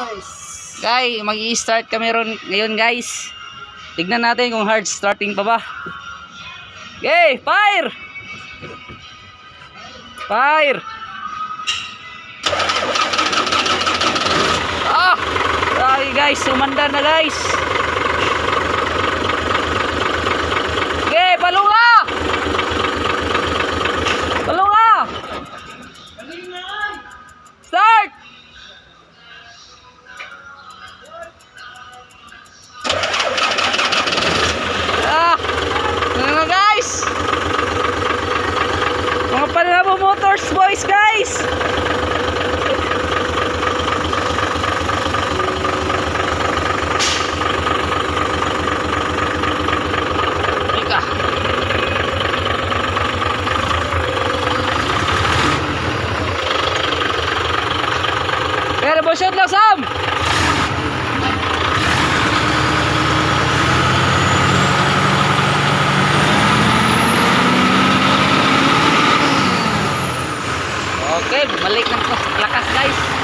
Guys, mag-i-start kami ngayon guys. Tignan natin kung hard starting pa ba. Okay, fire! Fire! Ah! Sorry guys, sumanda na guys. Okay, palunga! Palunga! Start! Ano guys? Mga Panlabo Motors boys guys. Ika. Pero boshot lang Sam. Okay, bumalik ng lakas guys.